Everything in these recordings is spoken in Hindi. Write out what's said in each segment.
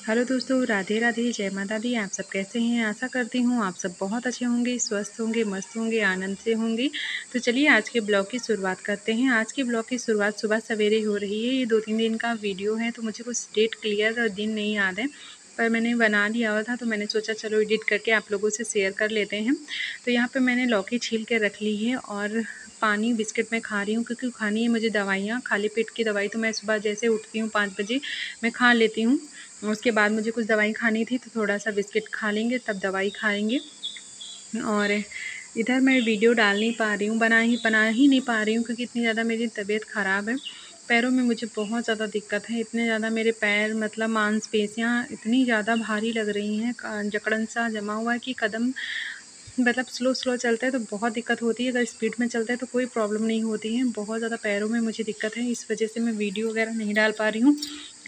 हेलो दोस्तों, राधे राधे, जय माता दी। आप सब कैसे हैं? आशा करती हूँ आप सब बहुत अच्छे होंगे, स्वस्थ होंगे, मस्त होंगे, आनंद से होंगे। तो चलिए आज के ब्लॉग की शुरुआत करते हैं। आज के ब्लॉग की शुरुआत सुबह सवेरे हो रही है। ये 2-3 दिन का वीडियो है, तो मुझे कुछ डेट क्लियर और दिन नहीं याद है, पर मैंने बना लिया हुआ था, तो मैंने सोचा चलो एडिट करके आप लोगों से शेयर कर लेते हैं। तो यहाँ पर मैंने लौकी छील के रख ली है और पानी बिस्किट में खा रही हूँ, क्योंकि खानी है मुझे दवाइयाँ। खाली पेट की दवाई तो मैं सुबह जैसे उठती हूँ 5 बजे मैं खा लेती हूँ। उसके बाद मुझे कुछ दवाई खानी थी, तो थोड़ा सा बिस्किट खा लेंगे, तब दवाई खाएंगे। और इधर मैं वीडियो डाल नहीं पा रही हूँ, बना ही नहीं पा रही हूँ, क्योंकि इतनी ज़्यादा मेरी तबीयत ख़राब है। पैरों में मुझे बहुत ज़्यादा दिक्कत है। इतने ज़्यादा मेरे पैर मतलब मांसपेशियाँ इतनी ज़्यादा भारी लग रही हैं, जकड़न सा जमा हुआ है कि कदम मतलब स्लो चलता है तो बहुत दिक्कत होती है। अगर स्पीड में चलता है तो कोई प्रॉब्लम नहीं होती है। बहुत ज़्यादा पैरों में मुझे दिक्कत है, इस वजह से मैं वीडियो वगैरह नहीं डाल पा रही हूँ।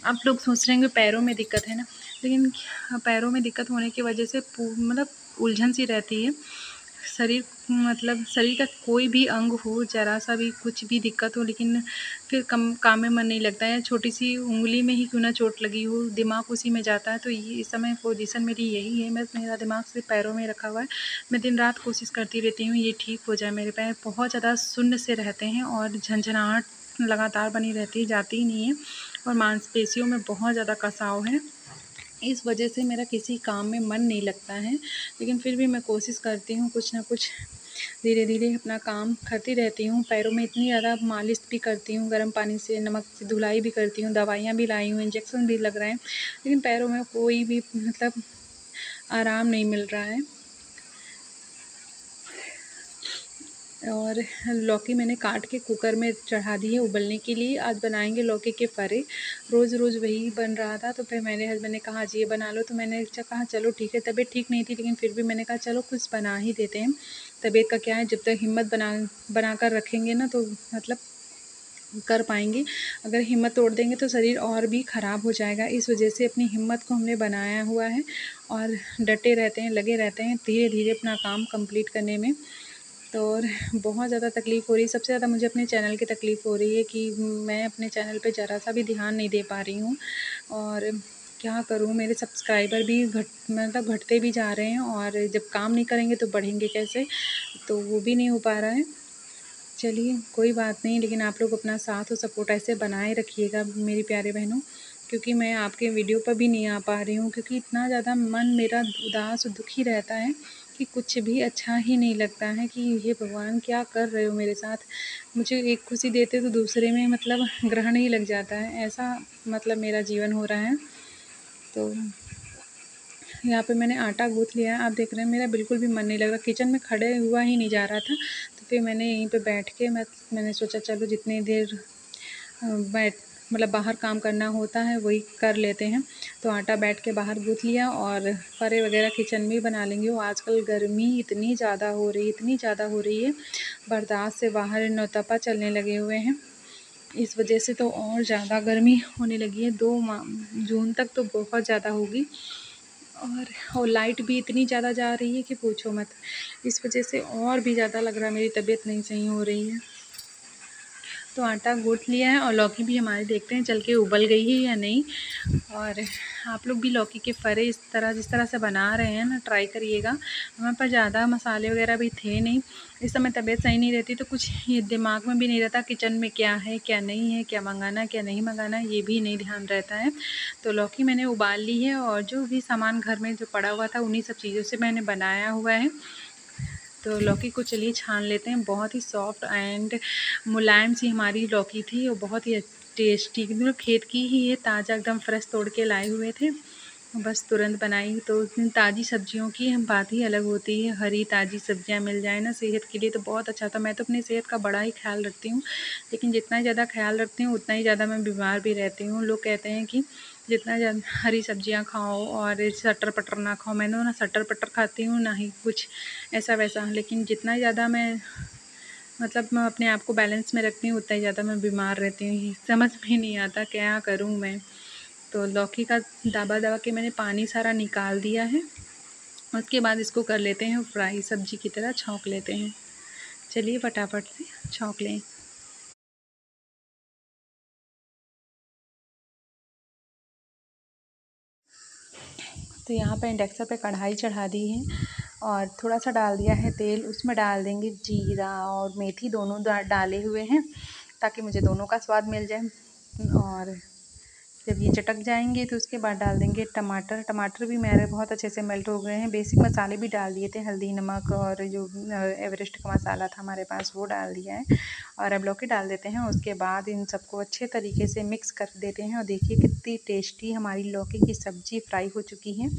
आप लोग सोच रहे होंगे पैरों में दिक्कत है ना, लेकिन पैरों में दिक्कत होने की वजह से मतलब उलझन सी रहती है। शरीर मतलब शरीर का कोई भी अंग हो, ज़रा सा भी कुछ भी दिक्कत हो, लेकिन फिर काम में मन नहीं लगता है। छोटी सी उंगली में ही क्यों ना चोट लगी हो, दिमाग उसी में जाता है। तो ये इस समय पोजीशन मेरी यही है। मेरा दिमाग सिर्फ पैरों में रखा हुआ है। मैं दिन रात कोशिश करती रहती हूँ ये ठीक हो जाए। मेरे पैर बहुत ज़्यादा शून्य से रहते हैं और झंझनाहट लगातार बनी रहती है, जाती ही नहीं है। और मांसपेशियों में बहुत ज़्यादा कसाव है, इस वजह से मेरा किसी काम में मन नहीं लगता है। लेकिन फिर भी मैं कोशिश करती हूँ, कुछ ना कुछ धीरे धीरे अपना काम करती रहती हूँ। पैरों में इतनी ज़्यादा मालिश भी करती हूँ, गर्म पानी से नमक से धुलाई भी करती हूँ, दवाइयाँ भी लाई हूँ, इंजेक्शन भी लग रहे हैं, लेकिन पैरों में कोई भी मतलब आराम नहीं मिल रहा है। और लौकी मैंने काट के कुकर में चढ़ा दी है उबलने के लिए। आज बनाएंगे लौकी के फ़रे। रोज़ रोज़ वही बन रहा था, तो फिर मेरे हस्बैंड ने कहा आज ये बना लो, तो मैंने कहा चलो ठीक है। तबीयत ठीक नहीं थी, लेकिन फिर भी मैंने कहा चलो कुछ बना ही देते हैं। तबीयत का क्या है, जब तक हिम्मत बना कर रखेंगे ना, तो मतलब कर पाएंगे। अगर हिम्मत तोड़ देंगे तो शरीर और भी ख़राब हो जाएगा। इस वजह से अपनी हिम्मत को हमने बनाया हुआ है और डटे रहते हैं, लगे रहते हैं धीरे धीरे अपना काम कंप्लीट करने में। तो और बहुत ज़्यादा तकलीफ़ हो रही है। सबसे ज़्यादा मुझे अपने चैनल की तकलीफ़ हो रही है कि मैं अपने चैनल पे ज़रा सा भी ध्यान नहीं दे पा रही हूँ। और क्या करूँ, मेरे सब्सक्राइबर भी मतलब घटते भी जा रहे हैं, और जब काम नहीं करेंगे तो बढ़ेंगे कैसे, तो वो भी नहीं हो पा रहा है। चलिए कोई बात नहीं, लेकिन आप लोग अपना साथ और सपोर्ट ऐसे बनाए रखिएगा मेरी प्यारे बहनों, क्योंकि मैं आपके वीडियो पर भी नहीं आ पा रही हूँ, क्योंकि इतना ज़्यादा मन मेरा उदास और दुखी रहता है कि कुछ भी अच्छा ही नहीं लगता है कि हे भगवान क्या कर रहे हो मेरे साथ। मुझे एक खुशी देते तो दूसरे में मतलब ग्रहण ही लग जाता है, ऐसा मतलब मेरा जीवन हो रहा है। तो यहाँ पे मैंने आटा गूँथ लिया है। आप देख रहे हैं मेरा बिल्कुल भी मन नहीं लग रहा, किचन में खड़े हुआ ही नहीं जा रहा था। तो फिर मैंने यहीं पे बैठ के मैंने सोचा चलो जितनी देर बैठ मतलब बाहर काम करना होता है वही कर लेते हैं। तो आटा बैठ के बाहर गूँथ लिया और फ़रे वगैरह किचन में ही बना लेंगे। और आजकल गर्मी इतनी ज़्यादा हो रही है, बर्दाश्त से बाहर नौतपा चलने लगे हुए हैं। इस वजह से तो और ज़्यादा गर्मी होने लगी है। 2 जून तक तो बहुत ज़्यादा होगी। और लाइट भी इतनी ज़्यादा जा रही है कि पूछो मत। इस वजह से और भी ज़्यादा लग रहा है मेरी तबीयत नहीं सही हो रही है। तो आटा गूँथ लिया है और लौकी भी हमारे देखते हैं चल के उबल गई है या नहीं। और आप लोग भी लौकी के फ़रे जिस तरह से बना रहे हैं ना, ट्राई करिएगा। हमारे पास ज़्यादा मसाले वगैरह भी थे नहीं। इस समय तबीयत सही नहीं रहती, तो कुछ ये दिमाग में भी नहीं रहता किचन में क्या है क्या नहीं है, क्या मंगाना क्या नहीं मंगाना, ये भी नहीं ध्यान रहता है। तो लौकी मैंने उबाल ली है, और जो भी सामान घर में जो पड़ा हुआ था उन्हीं सब चीज़ों से मैंने बनाया हुआ है। तो लौकी को चलिए छान लेते हैं। बहुत ही सॉफ्ट एंड मुलायम सी हमारी लौकी थी, और बहुत ही टेस्टी, मतलब खेत की ही है, ताज़ा एकदम फ्रेश तोड़ के लाए हुए थे, बस तुरंत बनाई। तो ताज़ी सब्जियों की बात ही अलग होती है। हरी ताज़ी सब्जियां मिल जाए ना, सेहत के लिए तो बहुत अच्छा था। मैं तो अपनी सेहत का बड़ा ही ख्याल रखती हूँ, लेकिन जितना ज़्यादा ख्याल रखती हूँ उतना ही ज़्यादा मैं बीमार भी रहती हूँ। लोग कहते हैं कि जितना ज़्यादा हरी सब्जियां खाओ और सटर पटर ना खाओ। मैंने ना सटर पटर खाती हूँ, ना ही कुछ ऐसा वैसा, लेकिन जितना ज़्यादा मैं मतलब मैं अपने आप को बैलेंस में रखती हूँ उतना ही ज़्यादा मैं बीमार रहती हूँ। समझ में नहीं आता क्या करूँ मैं। तो लौकी का दबा दबा के मैंने पानी सारा निकाल दिया है। उसके बाद इसको कर लेते हैं फ्राई, सब्जी की तरह छौंक लेते हैं। चलिए फटाफट से छौंक लें। तो यहाँ पे इंडक्शन पे कढ़ाई चढ़ा दी है और थोड़ा सा डाल दिया है तेल। उसमें डाल देंगे जीरा और मेथी, दोनों डाले हुए हैं ताकि मुझे दोनों का स्वाद मिल जाए। और जब ये चटक जाएंगे तो उसके बाद डाल देंगे टमाटर। टमाटर भी मेरे बहुत अच्छे से मेल्ट हो गए हैं। बेसिक मसाले भी डाल दिए थे, हल्दी, नमक और जो एवरेस्ट का मसाला था हमारे पास वो डाल दिया है। और अब लौकी डाल देते हैं। उसके बाद इन सबको अच्छे तरीके से मिक्स कर देते हैं। और देखिए कितनी टेस्टी हमारी लौकी की सब्ज़ी फ्राई हो चुकी है।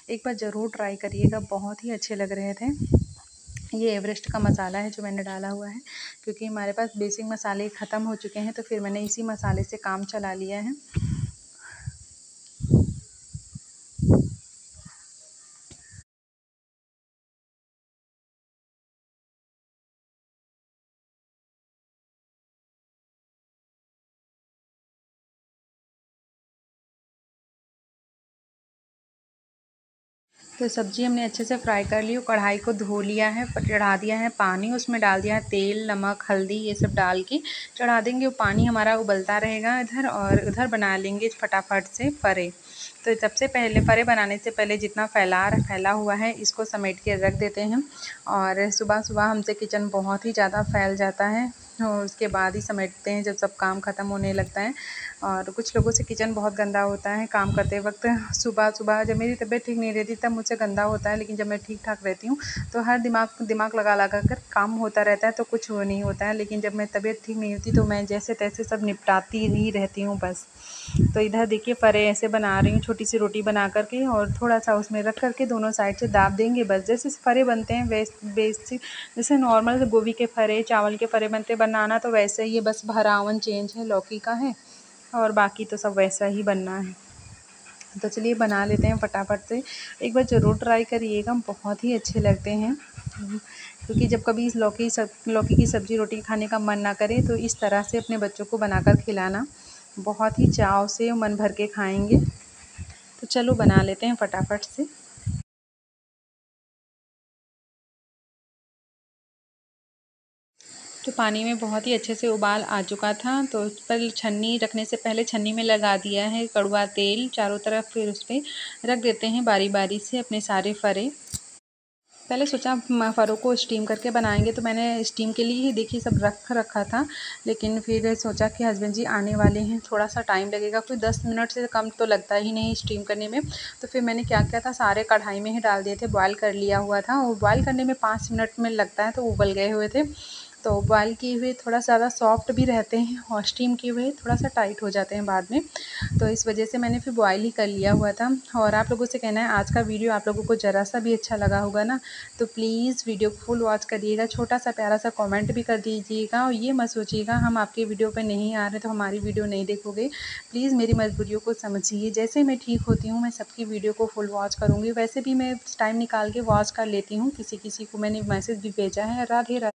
एक बार ज़रूर ट्राई करिएगा, बहुत ही अच्छे लग रहे थे। ये एवरेस्ट का मसाला है जो मैंने डाला हुआ है, क्योंकि हमारे पास बेसिक मसाले ख़त्म हो चुके हैं तो फिर मैंने इसी मसाले से काम चला लिया है। तो सब्ज़ी हमने अच्छे से फ्राई कर ली और कढ़ाई को धो लिया है, चढ़ा दिया है पानी, उसमें डाल दिया है तेल, नमक, हल्दी ये सब डाल के चढ़ा देंगे। वो पानी हमारा उबलता रहेगा इधर, और उधर बना लेंगे फटाफट से फ़रे। तो सबसे पहले फ़रे बनाने से पहले जितना फैला हुआ है इसको समेट के रख देते हैं। और सुबह सुबह हमसे किचन बहुत ही ज़्यादा फैल जाता है और उसके बाद ही समेटते हैं जब सब काम ख़त्म होने लगता है। और कुछ लोगों से किचन बहुत गंदा होता है काम करते वक्त। सुबह सुबह जब मेरी तबीयत ठीक नहीं रहती तब मुझसे गंदा होता है, लेकिन जब मैं ठीक ठाक रहती हूँ तो हर दिमाग लगा कर काम होता रहता है तो कुछ वो नहीं होता है। लेकिन जब मैं तबीयत ठीक नहीं होती तो मैं जैसे तैसे सब निपटाती ही रहती हूँ बस। तो इधर देखिए फ़रे ऐसे बना रही हूँ, छोटी सी रोटी बना करके और थोड़ा सा उसमें रख करके दोनों साइड से दाब देंगे बस। जैसे फ़रे बनते हैं बेसिक, जैसे नॉर्मल गोभी के फ़रे, चावल के फ़रे बनते बनाना तो वैसे ही है, बस भरावन चेंज है, लौकी का है और बाकी तो सब वैसा ही बनना है। तो चलिए बना लेते हैं फटाफट से। एक बार ज़रूर ट्राई करिएगा, बहुत ही अच्छे लगते हैं। क्योंकि जब कभी लौकी की सब्ज़ी रोटी खाने का मन ना करे तो इस तरह से अपने बच्चों को बनाकर खिलाना, बहुत ही चाव से मन भर के खाएंगे। तो चलो बना लेते हैं फटाफट से। तो पानी में बहुत ही अच्छे से उबाल आ चुका था, तो उस पर छन्नी रखने से पहले छन्नी में लगा दिया है कड़वा तेल चारों तरफ। फिर उस पर रख देते हैं बारी बारी से अपने सारे फ़रे। पहले सोचा फ़रों को स्टीम करके बनाएंगे तो मैंने स्टीम के लिए ही देखिए सब रख रखा था। लेकिन फिर सोचा कि हस्बैंड जी आने वाले हैं, थोड़ा सा टाइम लगेगा, कोई 10 मिनट से कम तो लगता ही नहीं स्टीम करने में। तो फिर मैंने क्या किया था, सारे कढ़ाई में ही डाल दिए थे, बॉयल कर लिया हुआ था। और बॉयल करने में 5 मिनट में लगता है तो उबल गए हुए थे। तो बॉयल किए हुए थोड़ा ज़्यादा सॉफ्ट भी रहते हैं और स्टीम किए हुए थोड़ा सा टाइट हो जाते हैं बाद में। तो इस वजह से मैंने फिर बॉयल ही कर लिया हुआ था। और आप लोगों से कहना है, आज का वीडियो आप लोगों को ज़रा सा भी अच्छा लगा होगा ना तो प्लीज़ वीडियो को फुल वॉच करिएगा, छोटा सा प्यारा सा कमेंट भी कर दीजिएगा। और ये मत सोचिएगा हम आपके वीडियो पे नहीं आ रहे तो हमारी वीडियो नहीं देखोगे। प्लीज़ मेरी मजबूरियों को समझिए। जैसे मैं ठीक होती हूँ मैं सबकी वीडियो को फुल वॉच करूँगी। वैसे भी मैं टाइम निकाल के वॉच कर लेती हूँ, किसी किसी को मैंने मैसेज भी भेजा है। राधे राधे।